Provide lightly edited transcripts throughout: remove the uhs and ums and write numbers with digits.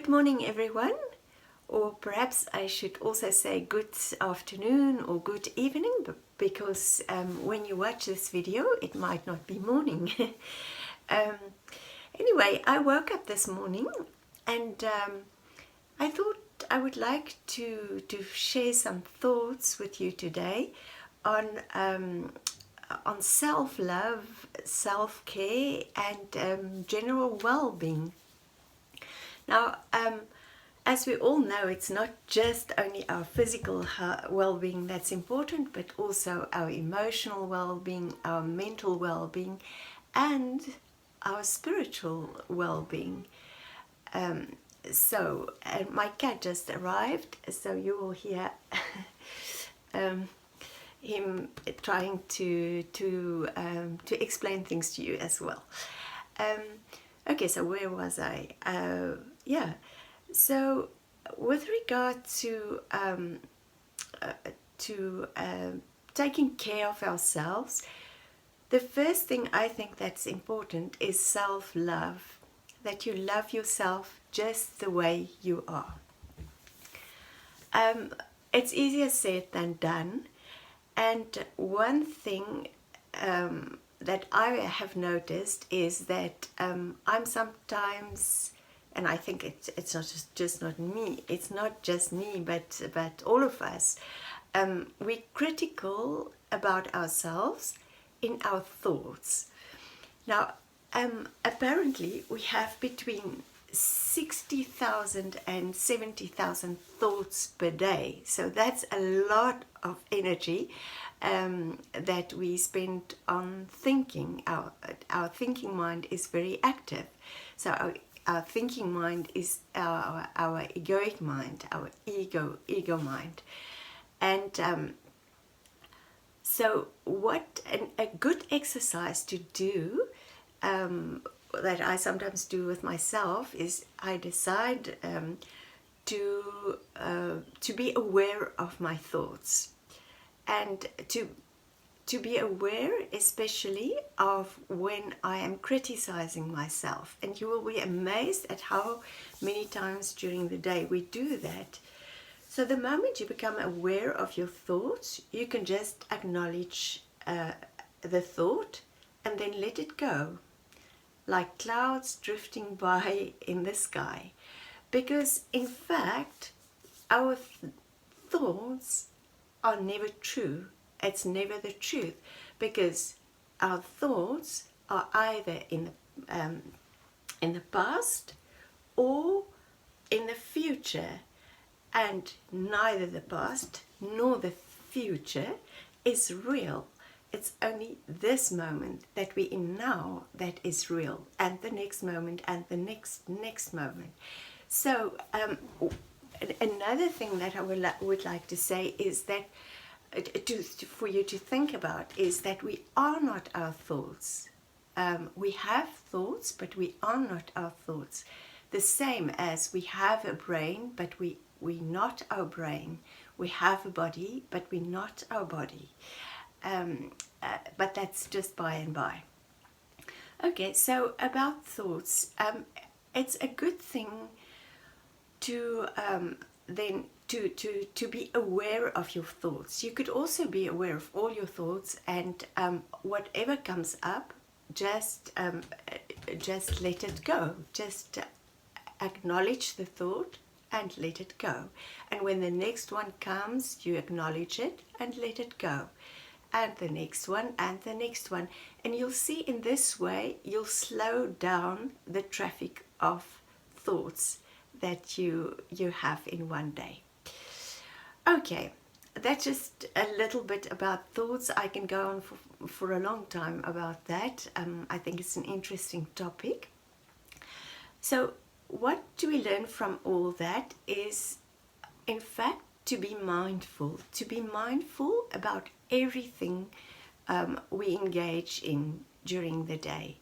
Good morning, everyone, or perhaps I should also say good afternoon or good evening, because when you watch this video it might not be morning. um, anyway, I woke up this morning and I thought I would like to share some thoughts with you today on self-love, self-care and general well-being. Now, as we all know, it's not just only our physical well-being that's important, but also our emotional well-being, our mental well-being, and our spiritual well-being. So my cat just arrived, so you will hear him trying to explain things to you as well. Okay, so where was I? Yeah. So, with regard to taking care of ourselves, the first thing I think that's important is self-love. That you love yourself just the way you are. It's easier said than done, and one thing that I have noticed is that I'm sometimes, and I think it's not just not me. It's not just me, but all of us. We're critical about ourselves in our thoughts. Now, apparently, we have between 60,000 and 70,000 thoughts per day. So that's a lot of energy that we spend on thinking. Our thinking mind is very active. So our thinking mind is our egoic mind, our ego mind. And so what a good exercise to do, that I sometimes do with myself, is I decide to be aware of my thoughts, and to be aware especially of when I am criticizing myself. And you will be amazed at how many times during the day we do that. So the moment you become aware of your thoughts, you can just acknowledge the thought and then let it go, like clouds drifting by in the sky. Because in fact, our thoughts are never true. It's never the truth, because our thoughts are either in the past or in the future, and neither the past nor the future is real. It's only this moment that we're in now that is real, and the next moment, and the next moment. So another thing that I would like to say is that for you to think about is that we are not our thoughts. We have thoughts, but we are not our thoughts. The same as we have a brain, but we're not our brain. We have a body, but we're not our body. But that's just by and by. Okay, so about thoughts, it's a good thing to then to be aware of your thoughts. You could also be aware of all your thoughts, and whatever comes up, just let it go. Just acknowledge the thought and let it go. And when the next one comes, you acknowledge it and let it go. And the next one, and the next one. And you'll see in this way, you'll slow down the traffic of thoughts that you have in one day. Okay, that's just a little bit about thoughts. I can go on for a long time about that. I think it's an interesting topic. So what do we learn from all that is, in fact, to be mindful about everything we engage in during the day.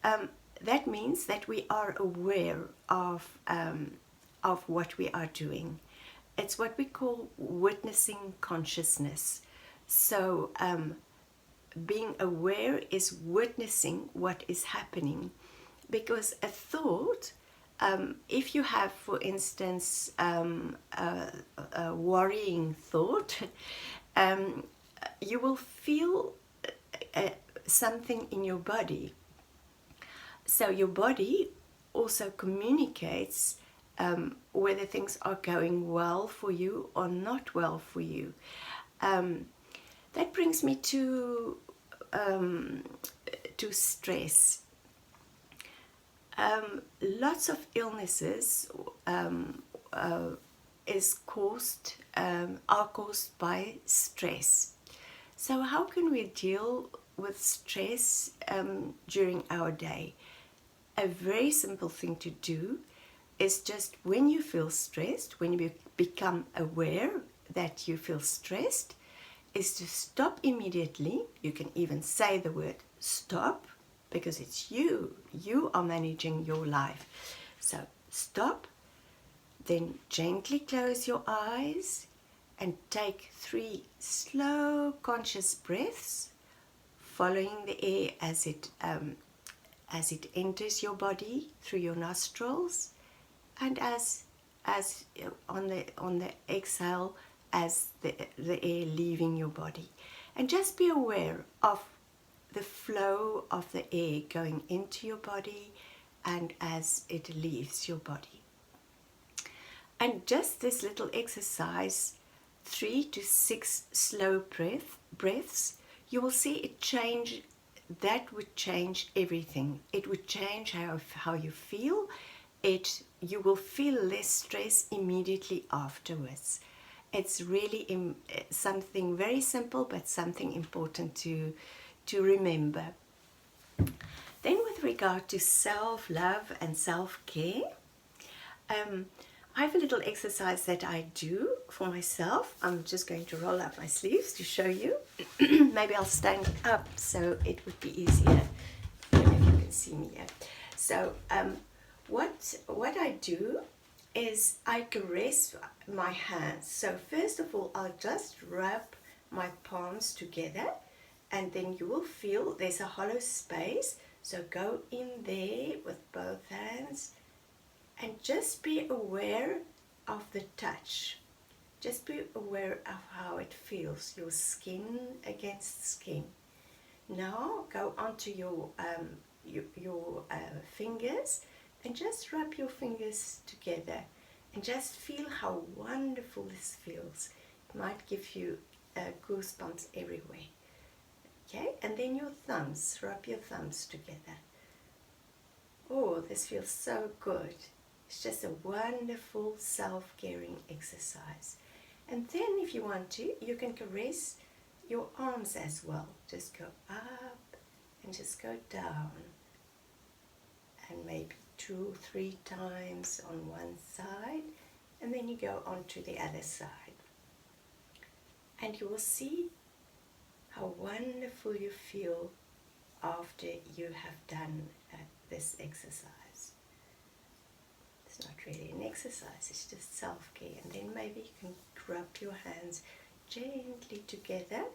That means that we are aware of what we are doing. It's what we call witnessing consciousness. So being aware is witnessing what is happening, because a thought if you have, for instance, a worrying thought, you will feel something in your body. So your body also communicates whether things are going well for you or not well for you. That brings me to stress. Lots of illnesses are caused by stress. So how can we deal with stress during our day? A very simple thing to do is just when you feel stressed, when you become aware that you feel stressed, is to stop immediately. You can even say the word stop, because it's you. You are managing your life. So stop, then gently close your eyes and take 3 slow conscious breaths, following the air as it enters your body through your nostrils, and as on the exhale, as the air leaving your body. And just be aware of the flow of the air going into your body and as it leaves your body. And just this little exercise, 3 to 6 slow breaths, you will see it change. That would change everything. It would change how you feel. You will feel less stress immediately afterwards. It's really something very simple, but something important to remember. Then with regard to self-love and self-care, I have a little exercise that I do for myself. I'm just going to roll up my sleeves to show you. Maybe I'll stand up so it would be easier. I don't know if you can see me here. So what I do is I caress my hands. So first of all, I'll just rub my palms together, and then you will feel there's a hollow space. So go in there with both hands and just be aware of the touch. Just be aware of how it feels, your skin against skin. Now go onto your fingers and just rub your fingers together and just feel how wonderful this feels. It might give you goosebumps everywhere. Okay, and then your thumbs, rub your thumbs together. Oh, this feels so good. It's just a wonderful self-caring exercise. And then if you want to, you can caress your arms as well. Just go up and just go down. And maybe 2 or 3 times on one side. And then you go on to the other side. And you will see how wonderful you feel after you have done this exercise. It's not really an exercise, it's just self-care. And then maybe you can rub your hands gently together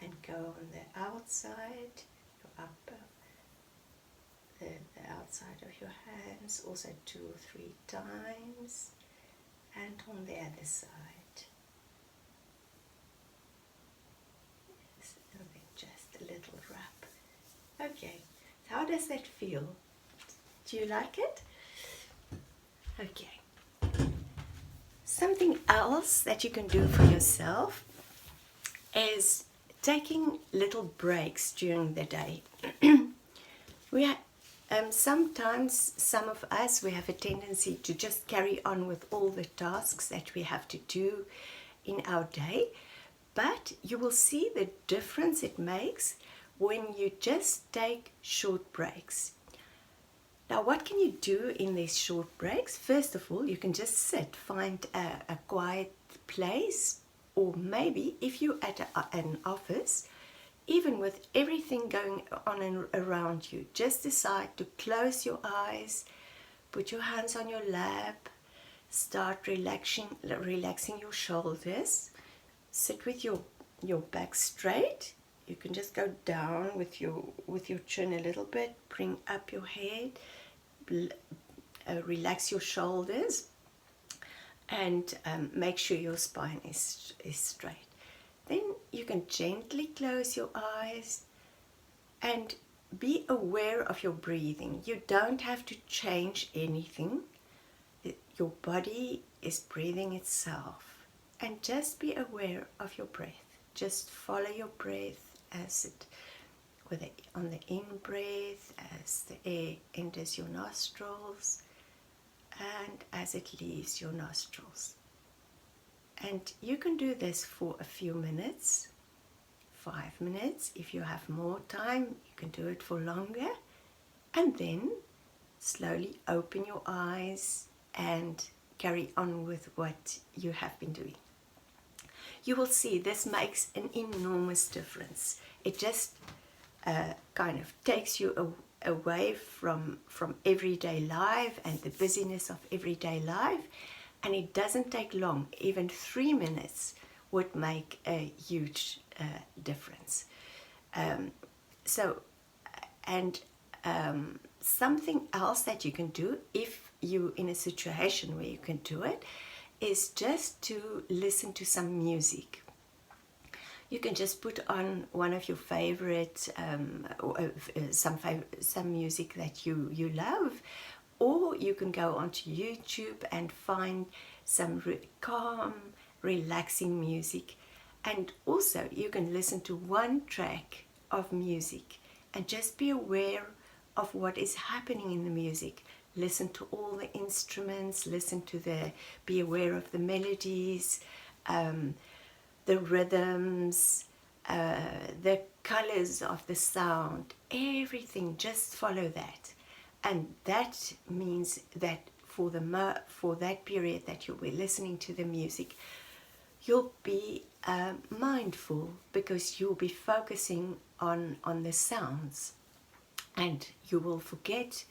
and go on the outside, your upper, the outside of your hands, also 2 or 3 times, and on the other side. Yes, and then just a little rub. Okay, so how does that feel? Do you like it? Okay. Something else that you can do for yourself is taking little breaks during the day. Sometimes some of us, we have a tendency to just carry on with all the tasks that we have to do in our day, but you will see the difference it makes when you just take short breaks. Now, what can you do in these short breaks? First of all, you can just sit, find a quiet place, or maybe if you're at an office, even with everything going on and around you, just decide to close your eyes, put your hands on your lap, start relaxing your shoulders, sit with your back straight. You can just go down with your chin a little bit, bring up your head, relax your shoulders, and make sure your spine is straight. Then you can gently close your eyes and be aware of your breathing. You don't have to change anything. Your body is breathing itself. And just be aware of your breath. Just follow your breath as it, on the in-breath, as the air enters your nostrils, and as it leaves your nostrils. And you can do this for a few minutes, 5 minutes. If you have more time, you can do it for longer. And then slowly open your eyes and carry on with what you have been doing. You will see this makes an enormous difference. It just kind of takes you away from everyday life and the busyness of everyday life, and it doesn't take long. Even 3 minutes would make a huge difference. Something else that you can do, if you're in a situation where you can do it, is just to listen to some music. You can just put on one of your favorite, some music that you love, or you can go onto YouTube and find some calm, relaxing music. And also you can listen to one track of music and just be aware of what is happening in the music. Listen to all the instruments, be aware of the melodies, the rhythms, the colors of the sound, everything. Just follow that. And that means that for that period that you'll be listening to the music, you'll be mindful, because you'll be focusing on the sounds, and you will forget.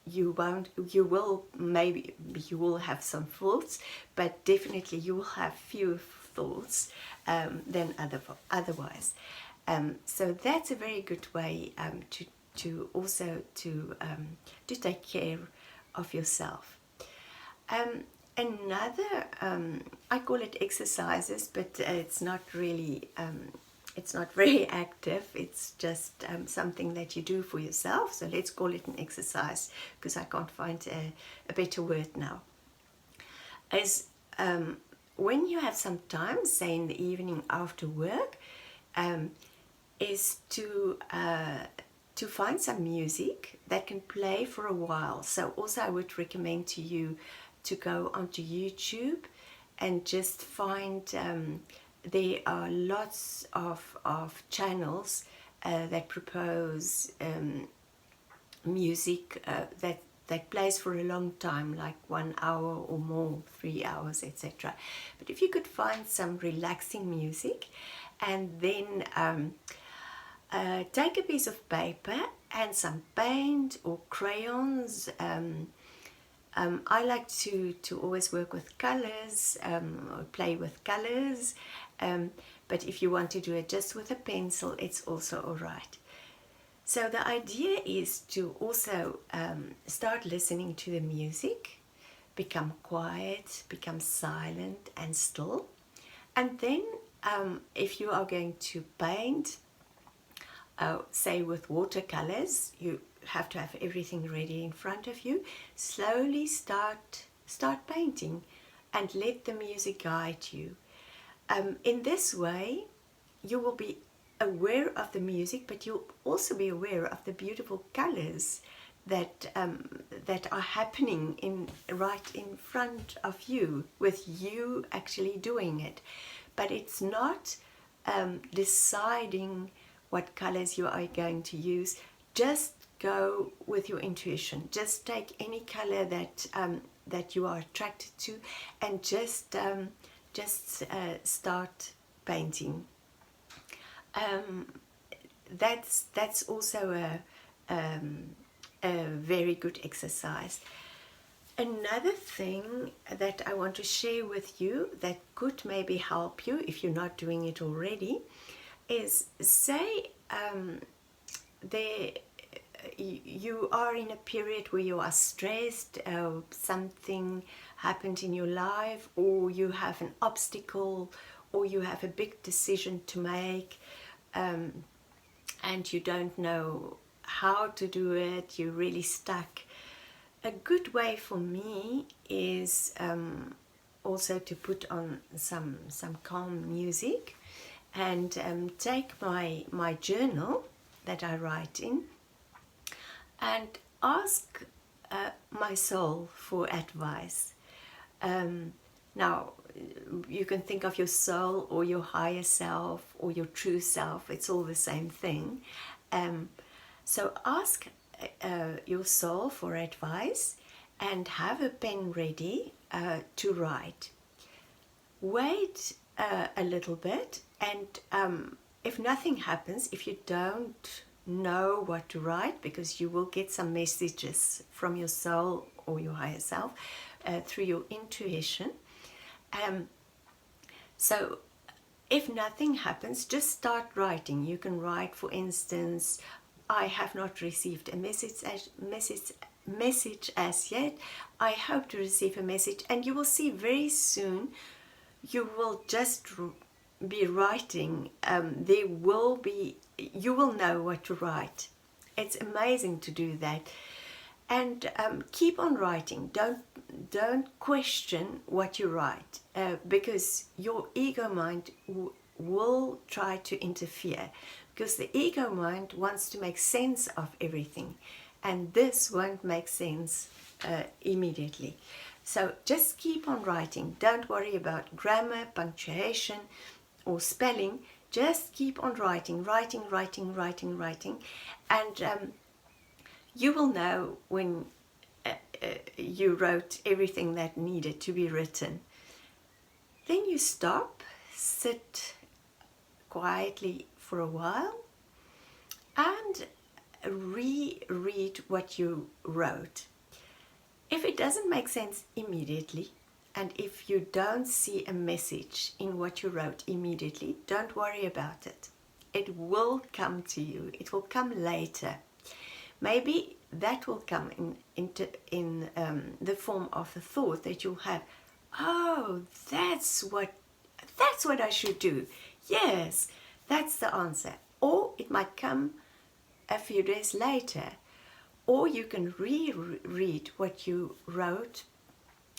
You will have some thoughts, but definitely you will have fewer thoughts than otherwise. So that's a very good way to take care of yourself. Another, I call it exercises, but it's not really. It's not very active. It's just something that you do for yourself. So let's call it an exercise, because I can't find a better word now. Is when you have some time, say in the evening after work, is to find some music that can play for a while. So also I would recommend to you to go onto YouTube and just find. There are lots of channels that propose music that plays for a long time, like 1 hour or more, 3 hours, etc. But if you could find some relaxing music, and then take a piece of paper and some paint or crayons. I like to always work with colors, or play with colors, but if you want to do it just with a pencil, it's also all right. So the idea is to also start listening to the music, become quiet, become silent and still, and then if you are going to paint, say with watercolors, you have to have everything ready in front of you. Slowly start painting and let the music guide you. In this way, you will be aware of the music, but you'll also be aware of the beautiful colors that are happening right in front of you, with you actually doing it. But it's not deciding what colors you are going to use. Just go with your intuition. Just take any color that you are attracted to, and just start painting. That's also a very good exercise. Another thing that I want to share with you that could maybe help you if you're not doing it already is, say you are in a period where you are stressed, something happened in your life, or you have an obstacle, or you have a big decision to make, and you don't know how to do it, you're really stuck. A good way for me is also to put on some calm music, and take my journal that I write in, and ask my soul for advice. Now, you can think of your soul or your higher self or your true self, it's all the same thing. So ask your soul for advice and have a pen ready to write. Wait a little bit, and if nothing happens, if you don't know what to write, because you will get some messages from your soul or your higher self through your intuition. So if nothing happens, just start writing. You can write, for instance, I have not received a message as yet. I hope to receive a message, and you will see very soon you will just be writing. You will know what to write. It's amazing to do that. And keep on writing. Don't question what you write, because your ego mind will try to interfere, because the ego mind wants to make sense of everything, and this won't make sense immediately. So just keep on writing. Don't worry about grammar, punctuation, or spelling. Just keep on writing, and you will know when you wrote everything that needed to be written. Then you stop, sit quietly for a while, and reread what you wrote. If it doesn't make sense immediately, and if you don't see a message in what you wrote immediately, don't worry about it. It will come to you. It will come later. Maybe that will come in the form of a thought that you'll have. Oh, that's what I should do. Yes, that's the answer. Or it might come a few days later. Or you can reread what you wrote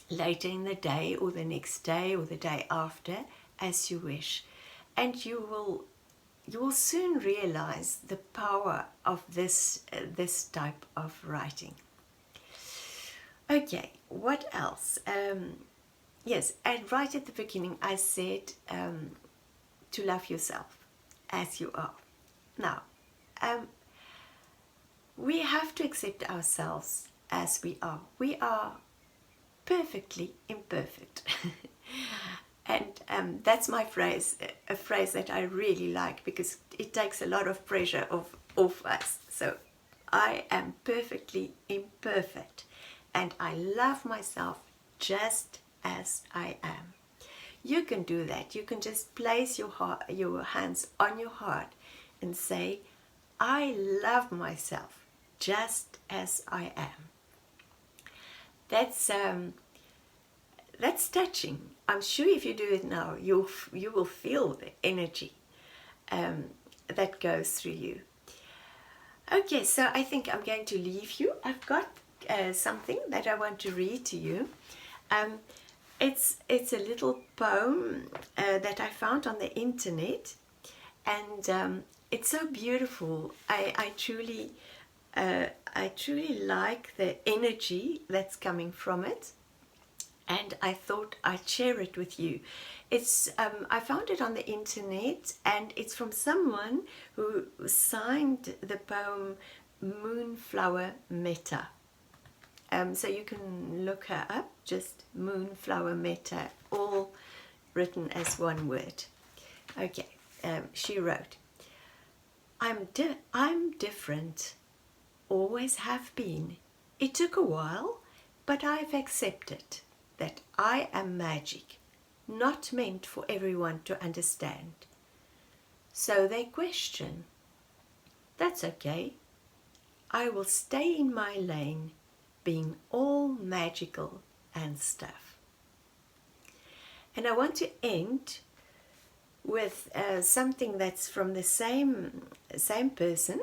later in the day, or the next day, or the day after, as you wish. And you will soon realize the power of this type of writing. Okay, what else? Yes, and right at the beginning I said to love yourself as you are. Now, we have to accept ourselves as we are. We are perfectly imperfect. And that's my phrase, a phrase that I really like, because it takes a lot of pressure off us. So I am perfectly imperfect, and I love myself just as I am. You can do that. You can just place your hands on your heart and say, I love myself just as I am. That's touching. I'm sure if you do it now, you will feel the energy that goes through you. Okay, so I think I'm going to leave you. I've got something that I want to read to you. It's a little poem that I found on the internet, and it's so beautiful. I truly like the energy that's coming from it, and I thought I'd share it with you. It's I found it on the internet, and it's from someone who signed the poem Moonflower Metta. So you can look her up, just Moonflower Metta, all written as one word. Okay, she wrote, I'm different, always have been. It took a while, but I've accepted that I am magic, not meant for everyone to understand. So they question. That's okay. I will stay in my lane, being all magical and stuff. And I want to end with something that's from the same person,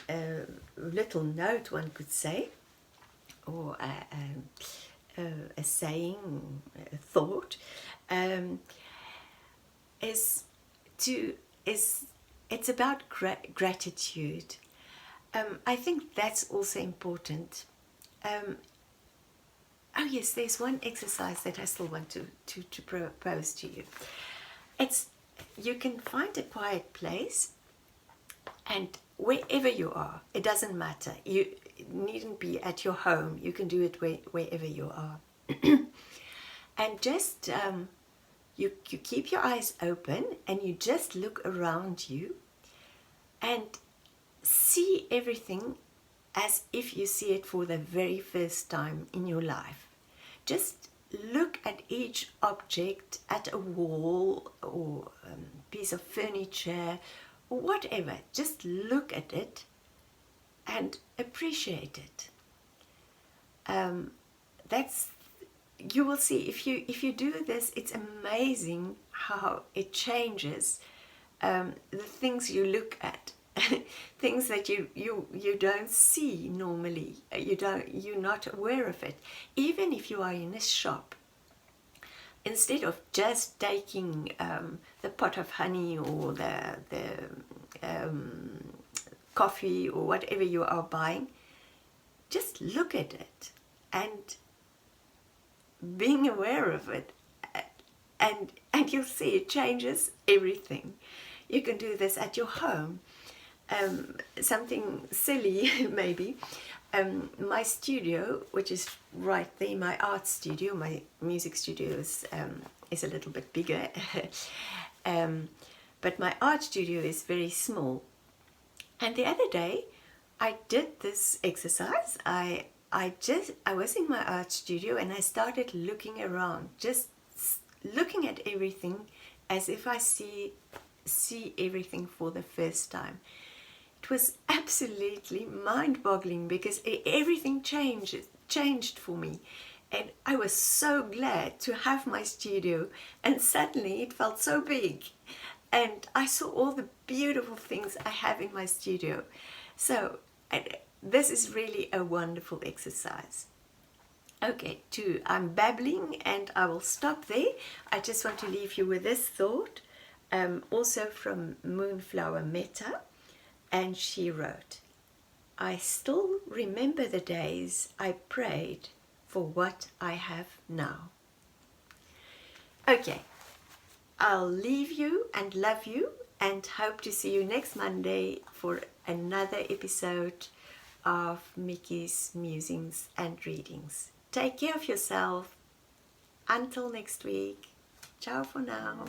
a little note, one could say, or a saying, a thought, it's about gratitude. I think that's also important. Oh yes, there's one exercise that I still want to propose to you. It's, you can find a quiet place, and wherever you are, it doesn't matter. You needn't be at your home. You can do it wherever you are. And just you keep your eyes open and you just look around you and see everything as if you see it for the very first time in your life. Just look at each object, at a wall or piece of furniture or whatever. Just look at it and appreciate it. That's, you will see, if you do this, it's amazing how it changes the things you look at. Things that you don't see normally. You're not aware of it. Even if you are in a shop, instead of just taking the pot of honey or the coffee or whatever you are buying, just look at it and being aware of it, and you'll see it changes everything. You can do this at your home. Something silly maybe. My studio, which is right there, my art studio, my music studio is a little bit bigger, but my art studio is very small. And the other day I did this exercise. I was in my art studio and I started looking around, just looking at everything as if I see everything for the first time. It was absolutely mind-boggling because everything changed for me, and I was so glad to have my studio, and suddenly it felt so big and I saw all the beautiful things I have in my studio. So this is really a wonderful exercise. Okay, I'm babbling and I will stop there. I just want to leave you with this thought, also from Moonflower Meta. And she wrote, I still remember the days I prayed for what I have now. Okay, I'll leave you and love you and hope to see you next Monday for another episode of Mikki's Musings and Readings. Take care of yourself. Until next week. Ciao for now.